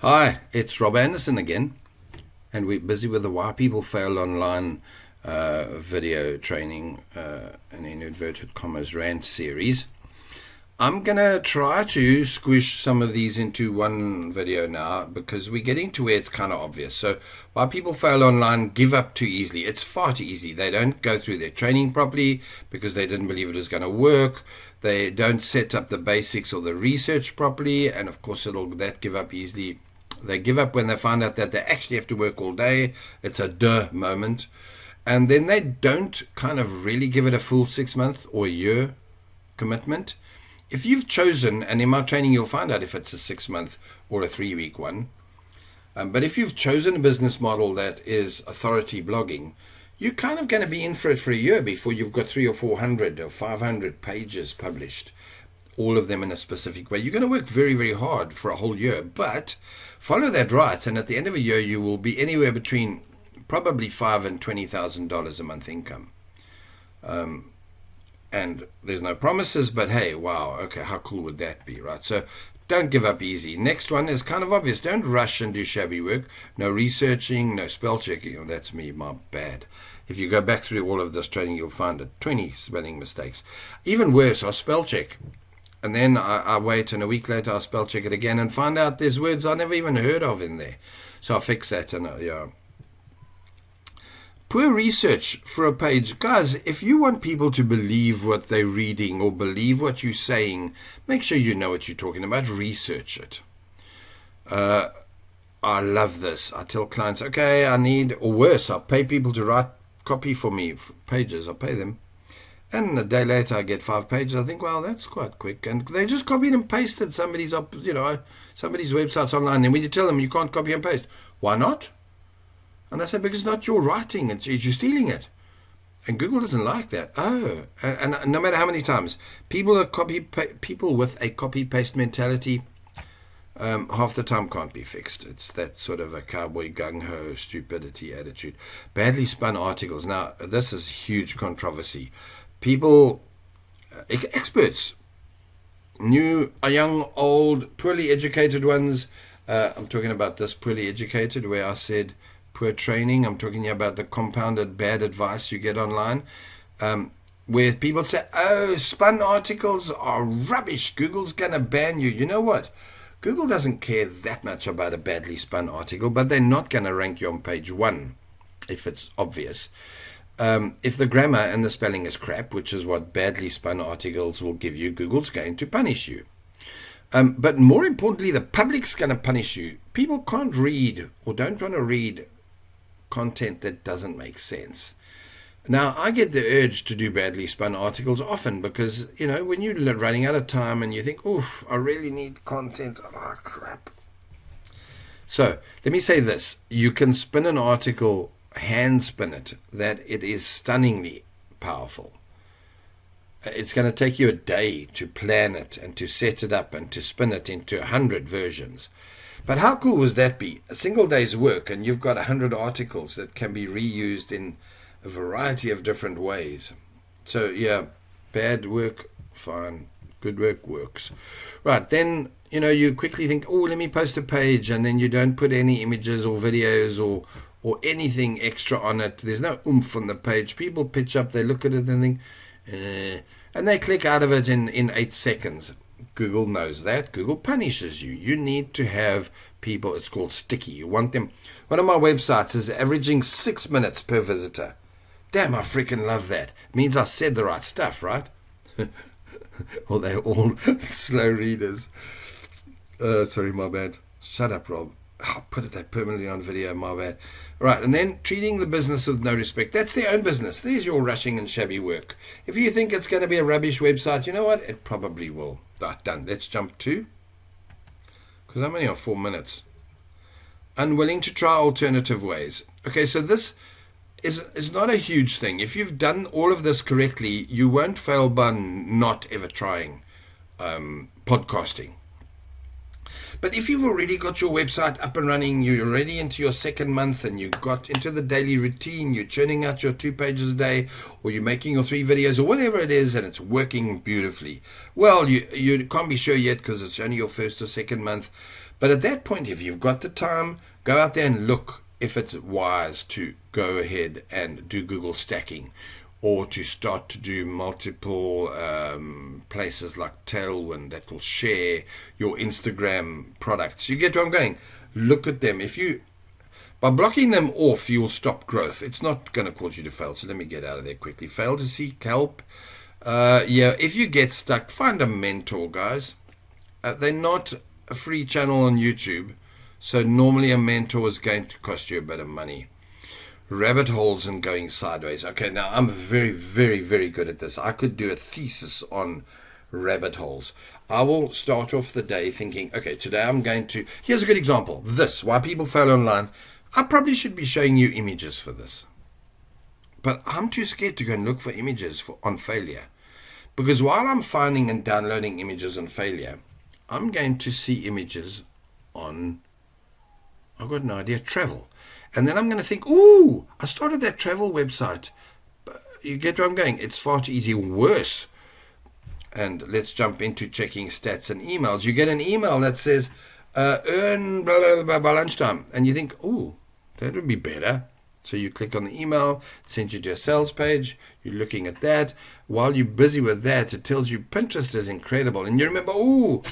Hi, it's Rob Anderson again, and we're busy with the Why People Fail Online video training and in inverted commas rant series. I'm going to try to squish some of these into one video now because we're getting to where it's kind of obvious. So, why people fail online, give up too easily. It's far too easy. They don't go through their training properly because they didn't believe it was going to work. They don't set up the basics or the research properly, and of course, that give up easily. They give up when they find out that they actually have to work all day. It's a duh moment. And then they don't kind of really give it a full 6 month or a year commitment. If you've chosen, and in my training you'll find out if it's a 6 month or a 3 week one, but if you've chosen a business model that is authority blogging, you're kind of going to be in for it for a year before you've got 300 or 400 or 500 pages published, all of them in a specific way. You're going to work very, very hard for a whole year, but follow that right, and at the end of a year you will be anywhere between probably $5,000 and $20,000 a month income. And there's no promises, but hey, wow, okay, how cool would that be, right? So don't give up easy. Next one is kind of obvious. Don't rush and do shabby work. No researching, no spell checking. Oh, that's me, my bad. If you go back through all of this training, you'll find 20 spelling mistakes. Even worse, I spell check. And then I wait, and a week later I spell check it again and find out there's words I never even heard of in there. So I fix that, and yeah. Poor research for a page. Guys, if you want people to believe what they're reading or believe what you're saying, make sure you know what you're talking about. Research it. I love this. I tell clients, okay, I need, or worse, I pay people to write copy for me, for pages. I pay them. And a day later I get 5 pages. I think, well, that's quite quick. And they just copied and pasted somebody's website's online. And when you tell them you can't copy and paste, why not? And I said, because it's not your writing, you're stealing it. And Google doesn't like that. Oh, and no matter how many times, people with a copy-paste mentality, half the time can't be fixed. It's that sort of a cowboy gung-ho stupidity attitude. Badly spun articles. Now, this is huge controversy. People, experts, new, young, old, poorly educated ones. I'm talking about this poorly educated where I said poor training. I'm talking about the compounded bad advice you get online, where people say, oh, spun articles are rubbish. Google's going to ban you. You know what? Google doesn't care that much about a badly spun article, but they're not going to rank you on page 1 if it's obvious. If the grammar and the spelling is crap, which is what badly spun articles will give you, Google's going to punish you. But more importantly, the public's going to punish you. People can't read or don't want to read content that doesn't make sense. Now, I get the urge to do badly spun articles often because, when you're running out of time and you think, oof, I really need content. Oh, crap. So, let me say this. You can spin an article, hand spin it, that it is stunningly powerful. It's going to take you a day to plan it and to set it up and to spin it into 100 versions. But how cool would that be? A single day's work and you've got 100 articles that can be reused in a variety of different ways. So yeah, bad work, fine. Good work works. Right, then, you quickly think, oh, let me post a page, and then you don't put any images or videos or anything extra on it. There's no oomph on the page. People pitch up, they look at it and think, and they click out of it in 8 seconds. Google knows that. Google punishes you. You need to have people, it's called sticky. You want them. One of my websites is averaging 6 minutes per visitor. Damn, I freaking love that. It means I said the right stuff, right? Well, they're all slow readers. Sorry, my bad. Shut up, Rob. I'll put that permanently on video, my bad. Right, and then treating the business with no respect. That's their own business. There's your rushing and shabby work. If you think it's going to be a rubbish website, you know what? It probably will. Right, done. Let's jump to, because I'm only on 4 minutes. Unwilling to try alternative ways. Okay, so this is not a huge thing. If you've done all of this correctly, you won't fail by not ever trying podcasting. But if you've already got your website up and running, you're already into your second month and you got into the daily routine, you're churning out your 2 pages a day, or you're making your 3 videos or whatever it is, and it's working beautifully. Well, you can't be sure yet because it's only your first or second month. But at that point, if you've got the time, go out there and look if it's wise to go ahead and do Google stacking, or to start to do multiple places like Tailwind that will share your Instagram products. You get where I'm going? Look at them. By blocking them off, you'll stop growth. It's not going to cause you to fail. So let me get out of there quickly. Fail to seek help. If you get stuck, find a mentor, guys. They're not a free channel on YouTube, so normally a mentor is going to cost you a bit of money. Rabbit holes and going sideways. Okay, now I'm very, very, very good at this. I could do a thesis on rabbit holes. I will start off the day thinking, okay, today I'm going to... Here's a good example. This, why people fail online. I probably should be showing you images for this. But I'm too scared to go and look for images on failure. Because while I'm finding and downloading images on failure, I'm going to see images on, I've got no idea, travel. And then I'm going to think, ooh, I started that travel website. You get where I'm going? It's far too easy. Worse. And let's jump into checking stats and emails. You get an email that says, earn blah, blah, blah, by lunchtime. And you think, ooh, that would be better. So you click on the email, it sends you to a sales page. You're looking at that. While you're busy with that, it tells you Pinterest is incredible. And you remember, ooh,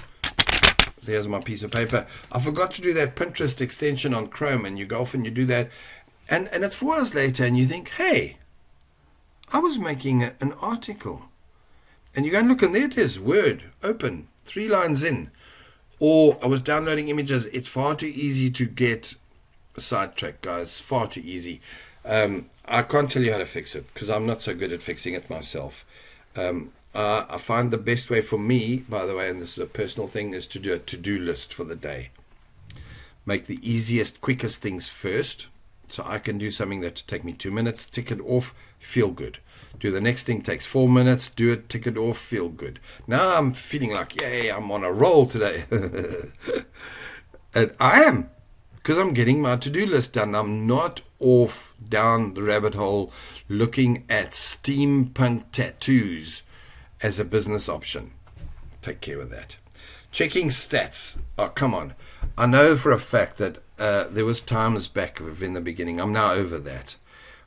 there's my piece of paper. I forgot to do that Pinterest extension on Chrome, and you go off and you do that. And it's 4 hours later, and you think, hey, I was making an article. And you go and look, and there it is, Word, open, 3 lines in. Or I was downloading images. It's far too easy to get sidetracked, guys, far too easy. I can't tell you how to fix it, because I'm not so good at fixing it myself. I find the best way for me, by the way, and this is a personal thing, is to do a to-do list for the day. Make the easiest, quickest things first, so I can do something that will take me 2 minutes, tick it off, feel good. Do the next thing, takes 4 minutes, do it, tick it off, feel good. Now I'm feeling like, yay, I'm on a roll today. And I am, because I'm getting my to-do list done. I'm not off down the rabbit hole looking at steampunk tattoos as a business option. Take care of that. Checking stats. Oh, come on. I know for a fact that there was times back in the beginning, I'm now over that,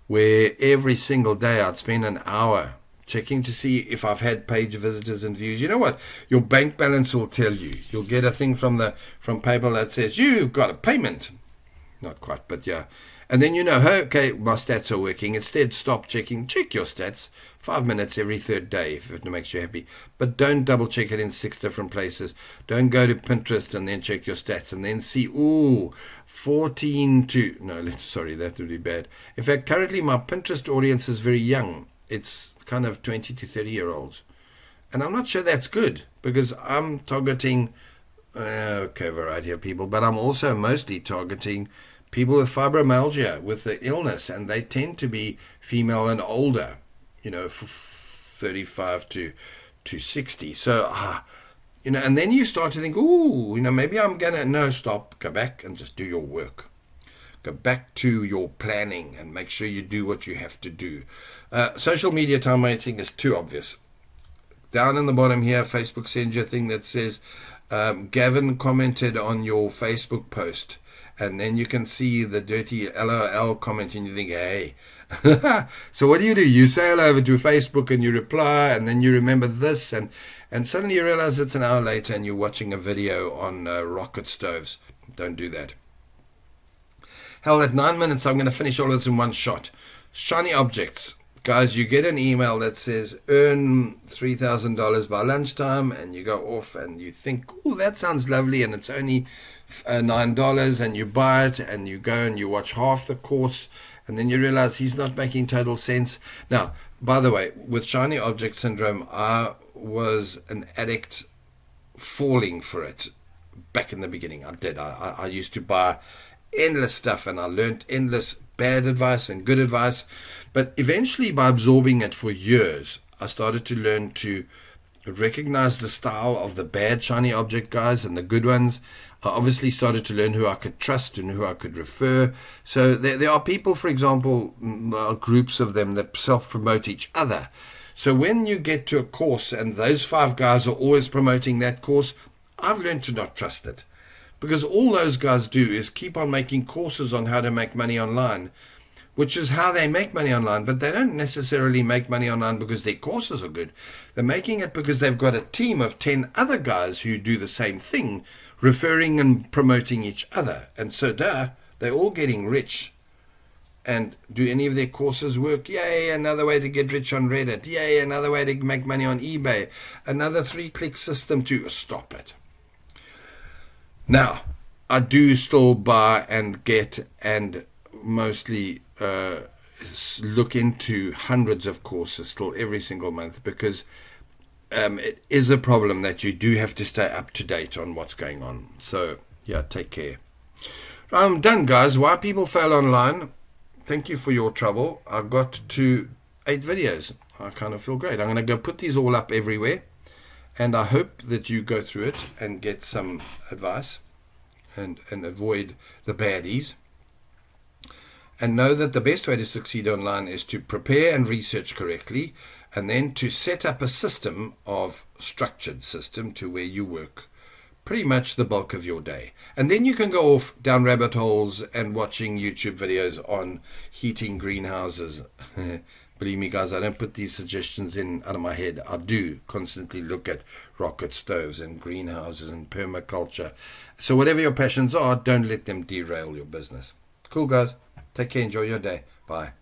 where every single day I'd spend an hour checking to see if I've had page visitors and views. You know what? Your bank balance will tell you. You'll get a thing from PayPal that says, you've got a payment. Not quite, but yeah. And then you know, okay, my stats are working. Instead, stop checking. Check your stats 5 minutes every third day if it makes you happy. But don't double check it in 6 different places. Don't go to Pinterest and then check your stats and then see, ooh, 14 to... No, sorry, that would be bad. In fact, currently my Pinterest audience is very young. It's kind of 20 to 30-year-olds. And I'm not sure that's good because I'm targeting, variety of people, but I'm also mostly targeting people with fibromyalgia, with the illness, and they tend to be female and older, 35 to 60. So, and then you start to think, ooh, maybe I'm going to, no, stop, go back and just do your work. Go back to your planning and make sure you do what you have to do. Social media time wasting is too obvious. Down in the bottom here, Facebook sends you a thing that says, Gavin commented on your Facebook post. And then you can see the dirty LOL comment and you think, hey. So what do? You sail over to Facebook and you reply and then you remember this and suddenly you realize it's an hour later and you're watching a video on rocket stoves. Don't do that. Hell, at 9 minutes, I'm going to finish all of this in one shot. Shiny objects. Guys, you get an email that says earn $3,000 by lunchtime and you go off and you think, oh, that sounds lovely and it's only $9 and you buy it and you go and you watch half the course and then you realize he's not making total sense. Now, by the way, with shiny object syndrome, I was an addict falling for it back in the beginning. I did. I used to buy endless stuff and I learned endless bad advice and good advice. But eventually, by absorbing it for years, I started to learn to recognized the style of the bad shiny object guys and the good ones. I obviously started to learn who I could trust and who I could refer. So there are people, for example, groups of them that self-promote each other. So when you get to a course and those 5 guys are always promoting that course, I've learned to not trust it. Because all those guys do is keep on making courses on how to make money online, which is how they make money online. But they don't necessarily make money online because their courses are good. They're making it because they've got a team of 10 other guys who do the same thing, referring and promoting each other. And so they're all getting rich. And do any of their courses work? Yay, another way to get rich on Reddit. Yay, another way to make money on eBay. Another 3-click system to stop it. Now, I do still buy and get and mostly look into hundreds of courses still every single month, because it is a problem that you do have to stay up to date on what's going on. So, yeah, take care. I'm done, guys. Why people fail online. Thank you for your trouble. I got to 8 videos. I kind of feel great. I'm going to go put these all up everywhere. And I hope that you go through it and get some advice and avoid the baddies. And know that the best way to succeed online is to prepare and research correctly, and then to set up a system of structured system to where you work pretty much the bulk of your day. And then you can go off down rabbit holes and watching YouTube videos on heating greenhouses. Believe me, guys, I don't put these suggestions in out of my head. I do constantly look at rocket stoves and greenhouses and permaculture. So whatever your passions are, don't let them derail your business. Cool, guys. Take care. Enjoy your day. Bye.